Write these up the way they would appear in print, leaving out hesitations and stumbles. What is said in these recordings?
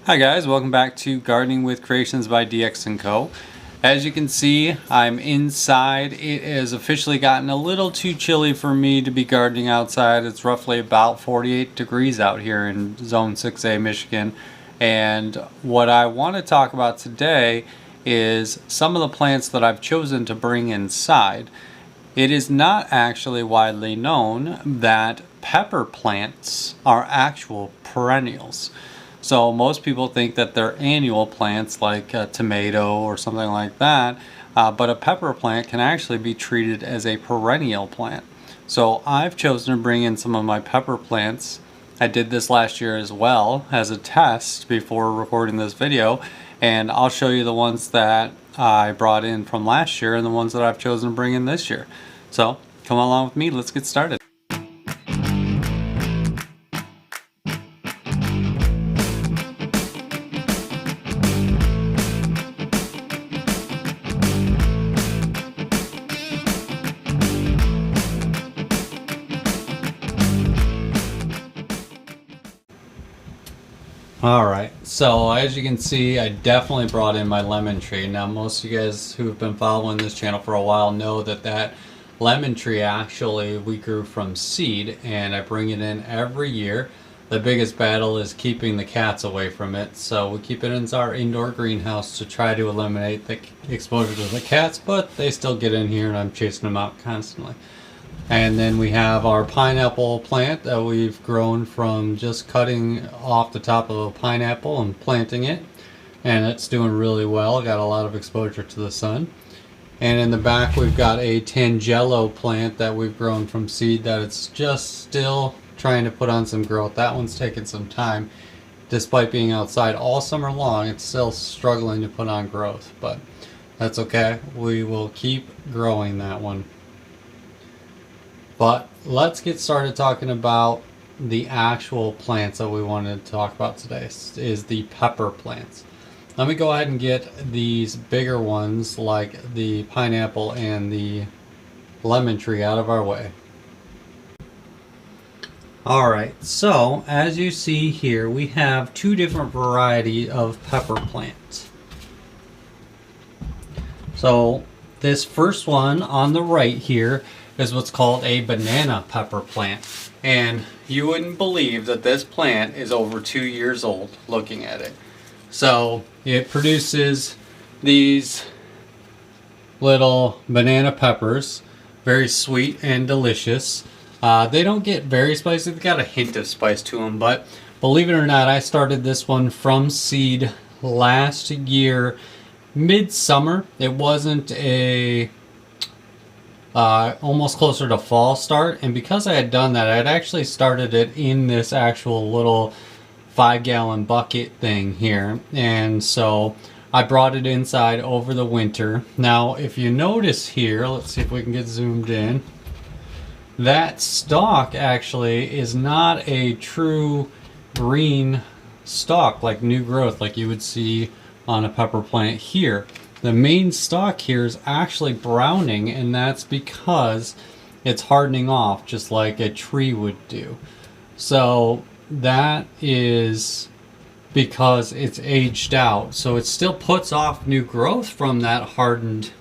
Hi guys, welcome back to Gardening with Creations by DX & Co. As you can see, I'm inside. It has officially gotten a little too chilly for me to be gardening outside. It's roughly about 48 degrees out here in Zone 6A, Michigan. And what I want to talk about today is some of the plants that I've chosen to bring inside. It is not actually widely known that pepper plants are actual perennials. So most people think that they're annual plants like a tomato or something like that, but a pepper plant can actually be treated as a perennial plant. So I've chosen to bring in some of my pepper plants. I did this last year as well as a test before recording this video, and I'll show you the ones that I brought in from last year and the ones that I've chosen to bring in this year. So come along with me, let's get started. Alright, so as you can see, I definitely brought in my lemon tree. Now most of you guys who have been following this channel for a while know that that lemon tree actually we grew from seed, and I bring it in every year. The biggest battle is keeping the cats away from it, so we keep it in our indoor greenhouse to try to eliminate the exposure to the cats, but they still get in here and I'm chasing them out constantly. And then we have our pineapple plant that we've grown from just cutting off the top of a pineapple and planting it. And it's doing really well, got a lot of exposure to the sun. And in the back we've got a tangelo plant that we've grown from seed that it's just still trying to put on some growth. That one's taken some time. Despite being outside all summer long, it's still struggling to put on growth. But that's okay, we will keep growing that one. But let's get started talking about the actual plants that we wanted to talk about today, is the pepper plants. Let me go ahead and get these bigger ones like the pineapple and the lemon tree out of our way. Alright, so as you see here, we have two different varieties of pepper plants. So this first one on the right here is what's called a banana pepper plant, and you wouldn't believe that this plant is over 2 years old looking at it. So it produces these little banana peppers, very sweet and delicious. They don't get very spicy, they've got a hint of spice to them, but believe it or not, I started this one from seed last year midsummer. It wasn't a almost closer to fall start, and because I had done that, I had actually started it in this actual little 5-gallon bucket thing here, and so I brought it inside over the winter. Now if you notice here, let's see if we can get zoomed in, that stalk actually is not a true green stalk like new growth like you would see on a pepper plant here. The main stalk here is actually browning, and that's because it's hardening off just like a tree would do. So that is because it's aged out. So it still puts off new growth from that hardened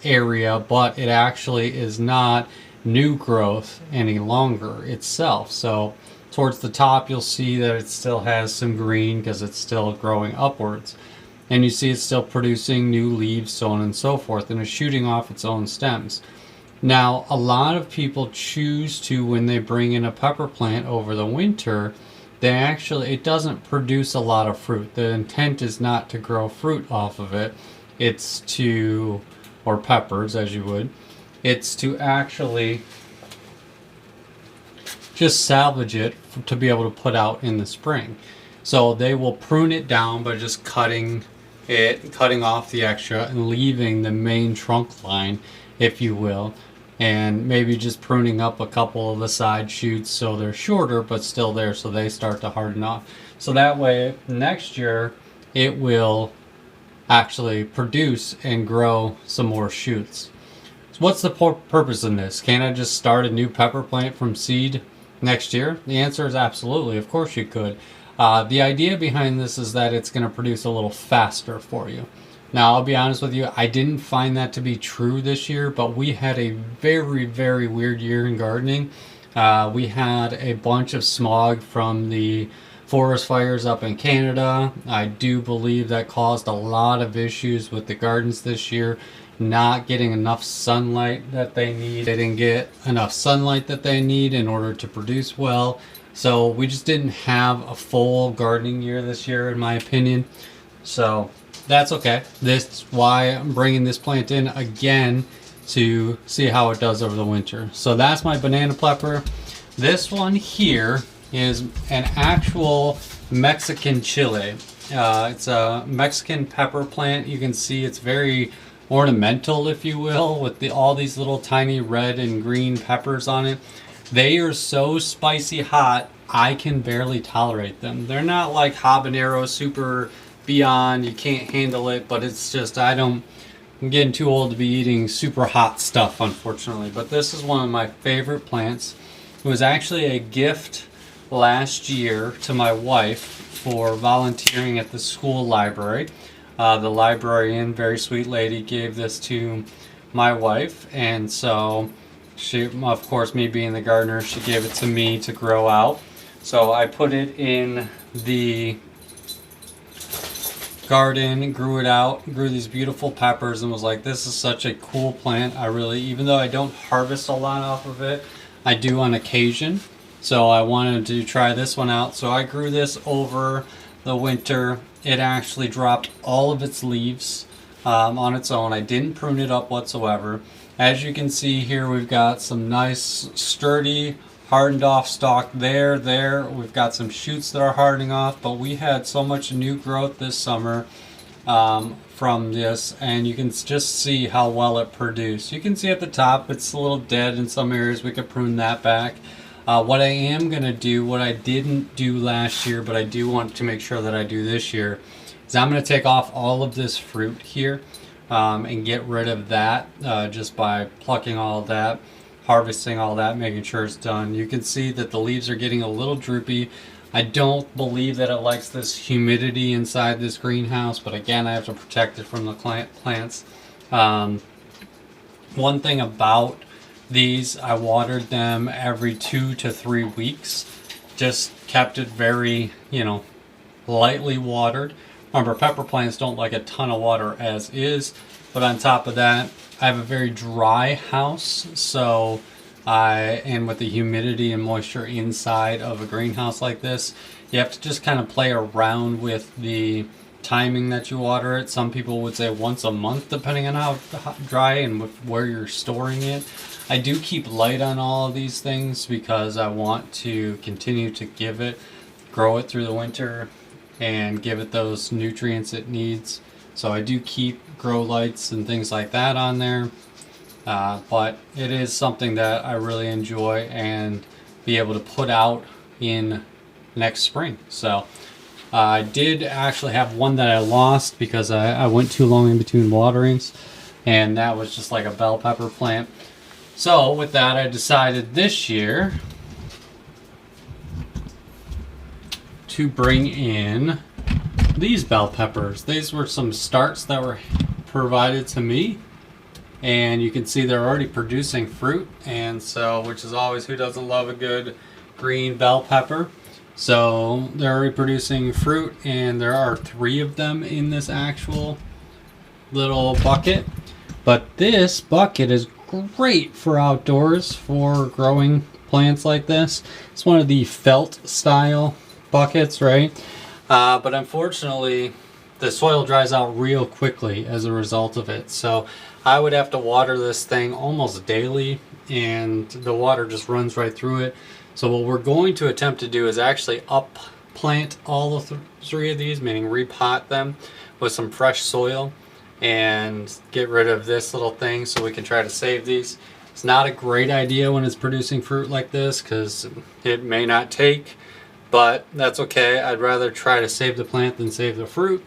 area, but it actually is not new growth any longer itself. So towards the top you'll see that it still has some green because it's still growing upwards. And you see it's still producing new leaves, so on and so forth, and it's shooting off its own stems. Now, a lot of people choose to, when they bring in a pepper plant over the winter, it doesn't produce a lot of fruit. The intent is not to grow fruit off of it. It's to, or peppers as you would, it's to actually just salvage it to be able to put out in the spring. So they will prune it down by just cutting off the extra and leaving the main trunk line, if you will, and maybe just pruning up a couple of the side shoots so they're shorter but still there, so they start to harden off. So that way next year it will actually produce and grow some more shoots. So what's the purpose in this? Can't I just start a new pepper plant from seed next year? The answer is absolutely. Of course you could. The idea behind this is that it's going to produce a little faster for you. Now, I'll be honest with you, I didn't find that to be true this year, but we had a very, very weird year in gardening. We had a bunch of smog from the forest fires up in Canada. I do believe that caused a lot of issues with the gardens this year. Not getting enough sunlight that they need. They didn't get enough sunlight that they need in order to produce well. So we just didn't have a full gardening year this year, in my opinion. So that's okay. This is why I'm bringing this plant in again to see how it does over the winter. So that's my banana pepper. This one here is an actual Mexican chile. It's a Mexican pepper plant. You can see it's very ornamental, if you will, with all these little tiny red and green peppers on it. They are so spicy hot, I can barely tolerate them. They're not like habanero super beyond, you can't handle it, but it's just, I'm getting too old to be eating super hot stuff, unfortunately. But this is one of my favorite plants. It was actually a gift last year to my wife for volunteering at the school library. The librarian, very sweet lady, gave this to my wife, and so she, of course, me being the gardener, she gave it to me to grow out. So I put it in the garden, grew it out, grew these beautiful peppers, and was like, this is such a cool plant. I really, even though I don't harvest a lot off of it, I do on occasion. So I wanted to try this one out. So I grew this over the winter. It actually dropped all of its leaves on its own. I didn't prune it up whatsoever. As you can see here, we've got some nice sturdy hardened off stalk there. We've got some shoots that are hardening off, but we had so much new growth this summer from this, and you can just see how well it produced. You can see at the top it's a little dead in some areas. We could prune that back. What I am going to do, what I didn't do last year, but I do want to make sure that I do this year, is I'm going to take off all of this fruit here and get rid of that just by plucking all of that, harvesting all that, making sure it's done. You can see that the leaves are getting a little droopy. I don't believe that it likes this humidity inside this greenhouse, but again, I have to protect it from the plants. One thing about these, I watered them every 2 to 3 weeks. Just kept it very, lightly watered. Remember, pepper plants don't like a ton of water as is, but on top of that, I have a very dry house, so and with the humidity and moisture inside of a greenhouse like this, you have to just kind of play around with the timing that you water it. Some people would say once a month, depending on how dry and where you're storing it. I do keep light on all of these things because I want to continue to grow it through the winter and give it those nutrients it needs. So I do keep grow lights and things like that on there. But it is something that I really enjoy and be able to put out in next spring. So I did actually have one that I lost because I went too long in between waterings, and that was just like a bell pepper plant. So with that, I decided this year to bring in these bell peppers. These were some starts that were provided to me, and you can see they're already producing fruit, and so, which is always, who doesn't love a good green bell pepper? So they're already producing fruit, and there are 3 of them in this actual little bucket. But this bucket is great for outdoors for growing plants like this. It's one of the felt style buckets, right? But unfortunately, the soil dries out real quickly as a result of it. So I would have to water this thing almost daily, and the water just runs right through it. So what we're going to attempt to do is actually plant all the 3 of these, meaning repot them with some fresh soil and get rid of this little thing so we can try to save these. It's not a great idea when it's producing fruit like this because it may not take, but that's okay. I'd rather try to save the plant than save the fruit,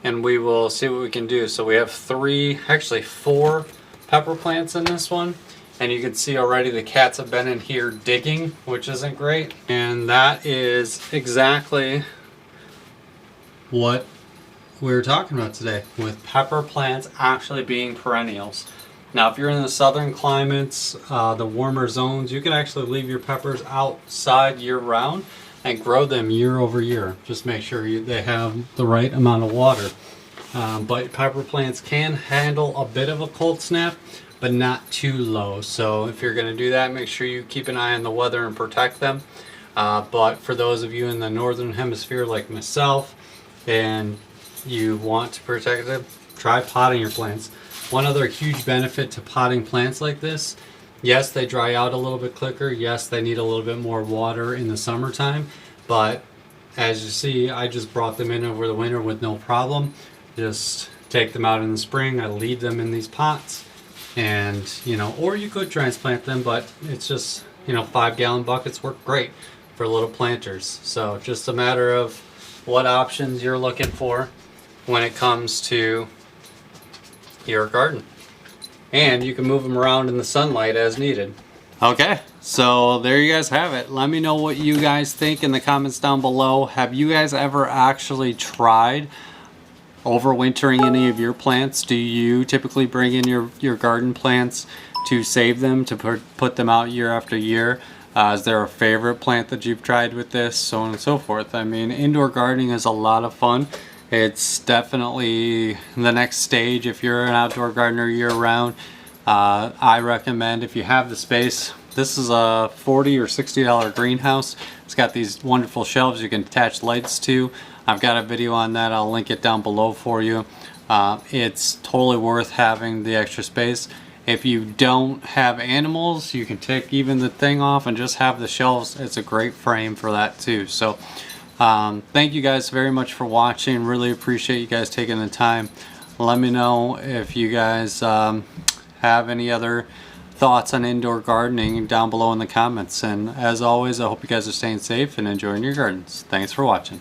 and we will see what we can do. So we have 4 pepper plants in this one, and you can see already the cats have been in here digging, which isn't great. And that is exactly what we were talking about today with pepper plants actually being perennials. Now, if you're in the southern climates, the warmer zones, you can actually leave your peppers outside year round and grow them year over year. Just make sure they have the right amount of water. But pepper plants can handle a bit of a cold snap, but not too low. So if you're going to do that, make sure you keep an eye on the weather and protect them. But for those of you in the northern hemisphere like myself, and you want to protect them, try potting your plants. One other huge benefit to potting plants like this, yes, they dry out a little bit quicker. Yes, they need a little bit more water in the summertime. But as you see, I just brought them in over the winter with no problem. Just take them out in the spring. I leave them in these pots, and or you could transplant them, but it's just 5-gallon buckets work great for little planters. So just a matter of what options you're looking for when it comes to your garden, and you can move them around in the sunlight as needed. Okay, so there you guys have it. Let me know what you guys think in the comments down below. Have you guys ever actually tried overwintering any of your plants? Do you typically bring in your garden plants to save them, to put them out year after year? Is there a favorite plant that you've tried with this? So on and so forth. I mean, indoor gardening is a lot of fun. It's definitely the next stage if you're an outdoor gardener year round. I recommend, if you have the space, this is a $40 or $60 greenhouse. It's got these wonderful shelves you can attach lights to. I've got a video on that. I'll link it down below for you. It's totally worth having the extra space. If you don't have animals, you can take even the thing off and just have the shelves. It's a great frame for that too. So thank you guys very much for watching. Really appreciate you guys taking the time. Let me know if you guys have any other thoughts on indoor gardening down below in the comments. And as always, I hope you guys are staying safe and enjoying your gardens. Thanks for watching.